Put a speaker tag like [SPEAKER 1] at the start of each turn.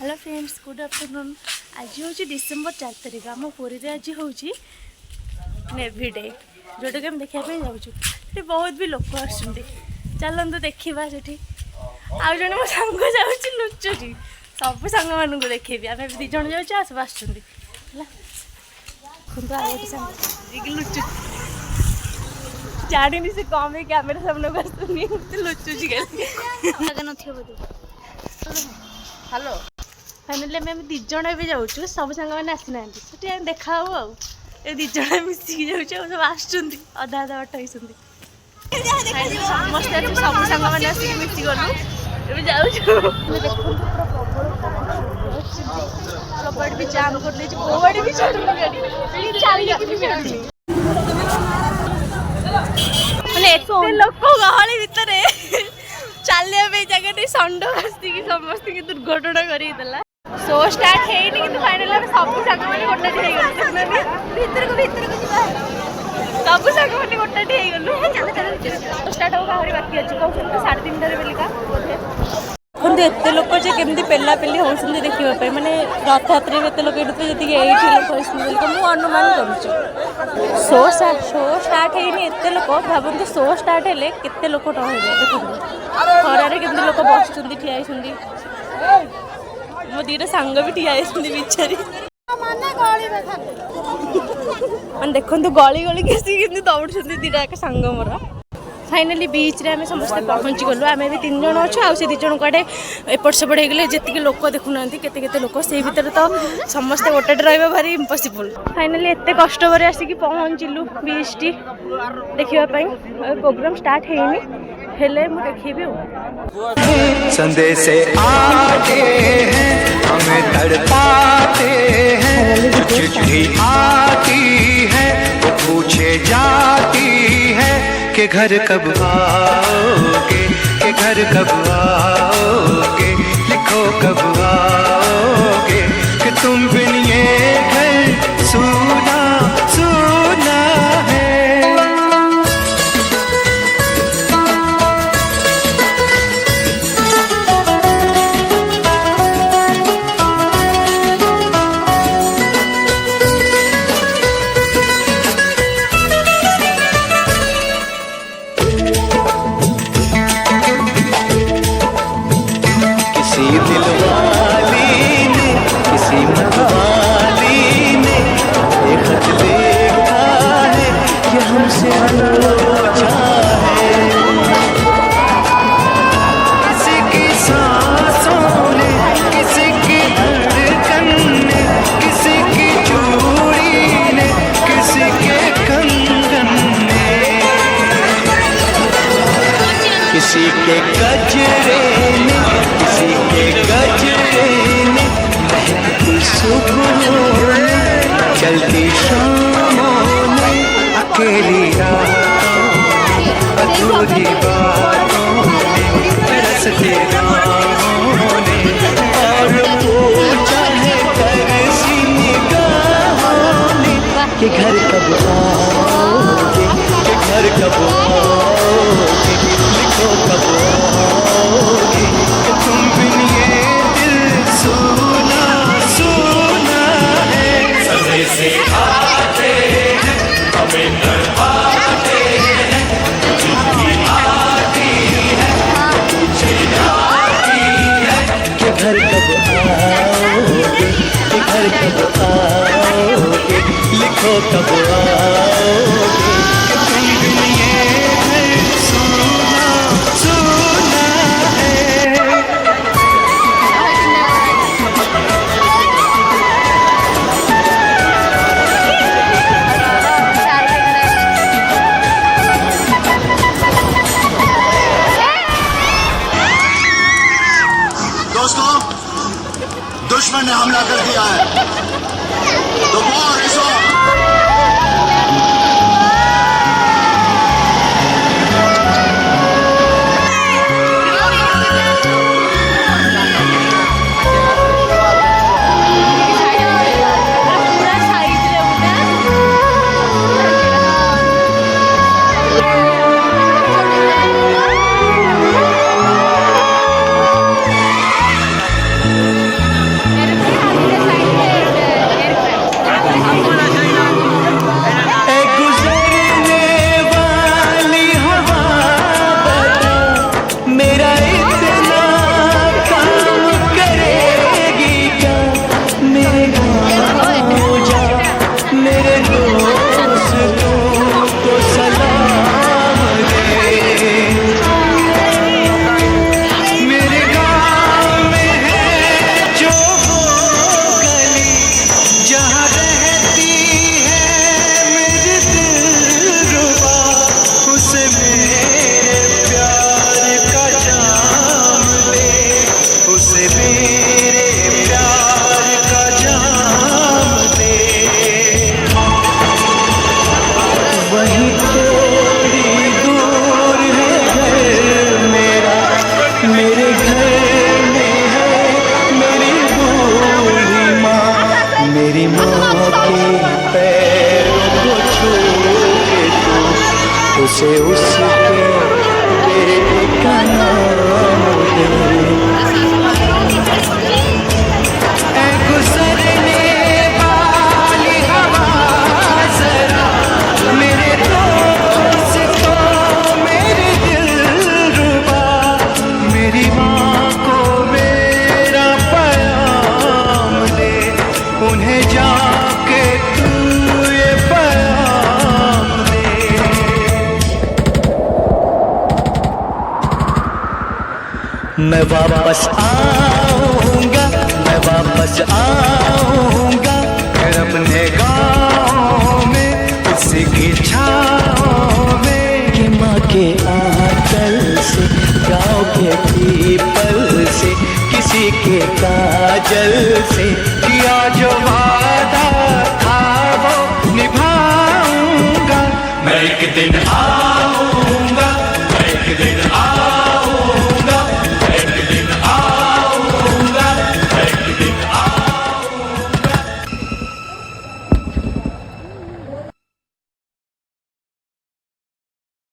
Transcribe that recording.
[SPEAKER 1] Hello friends good afternoon. आज हूँ December 4 तारिख आम पुरी आज हूँ नेवी डे जोटा कि आम देखापी जाऊँ। बहुत भी लोक आसुँच चलते देखा से आउ जन मो सांग जाऊँगी लुचुची सब सांग मानू देखेबी आम दीज जाऊँ सब आसुँच लुचु जानी से कम है कैमेरा सामने को आसुनी लुचुची हेलो फाइनाली आम दीज जाऊँ सब सांग मैंने आसी ना देखा आउ दीज मिसिकी जाऊँ सब आसुँच अधा अधा बाट होती समस्त सब सांग मैंने आसिक मिसी गलु जाऊँ भी जाम कर कौड़े भी मैंने लोक गहली भितर चलिया जगह षंड आसिक समस्त दुर्घटना करदेला। शो स्टार्ट है कि फाइनल सब सांग मैंने गोटे सब सांग मैंने गोटे गलु स्टार्ट हो बाकी अच्छे कहते 3:30 बेलिका देखते एत लोक केमती पेला पेली होती देखा मैंने रथ यात्रा एत लोक जी लोक मुझे अनुमान करुँ शो स्टार्ट है एत लोक भावते शो स्टार्ट है केते लोक रही देखो खरारे केमती लोक बस ठिया मो दीटा सांग भी ठिया बिचारी मैंने देखो गली गली के दौड़ दीटा एक सांग मोर। फाइनाली बीच रे आम समस्त पहुँची गलु आम भी 3 जन अच्छु आ 2 जन कड़े एपट सेपट होगले जी लोक देखुना केते लोक से भर तो समस्ते गोटे रहा भारी इम्पॉसिबल। फाइनाली एत कष्ट पर आसिक पहुँचलु बीच टी देखापी प्रोग्राम स्टार्ट है हेले मु देखेबी
[SPEAKER 2] संदेश आते हैं हमें तड़पाते हैं चिट्ठी आती है वो पूछे जाती है कि घर कब आओगे कि घर कब आओगे लिखो कब आओगे कि तुम बिन ये घर सुना सुना है। किसी के गजरे ने किसी के गजरे ने महकती सुबहों ने चलती शामों ने अकेली रातों ने अधूरी बातों ने तरसते राहों ने और पूछा है तरसी निगाहों ने कि घर कब आओगे कि घर कब आओगे लिखो कब आओगे कि तुम बिन ये दिल सुना सुना है। सजे से आते हैं हमें तड़पाते हैं चिट्ठी आती है पूछे जाती है कि घर कब आओगे कि घर कब आओगे लिखो कब आओगे कि तुम बिन ये दिल सुना सुना है।
[SPEAKER 3] दोस्तों दुश्मन ने हमला कर दिया है तो वॉर इज ऑन।
[SPEAKER 2] उसे उसके बेटे का नाम दे। ऐ गुजरने वाली हवा जरा मेरे दोस्त को, मेरे दिलरुबा, मेरी माँ को मेरा पैगाम दे। उन्हें जाके तू ये पैगाम दे। मैं वापस आऊंगा, मैं वापस आऊंगा फिर अपने गाँव में, उसी की छाँव में कि माँ के आंचल से, गाँव के पीपल से, किसी के काजल से किया जो वादा था वो निभाऊंगा। मैं एक दिन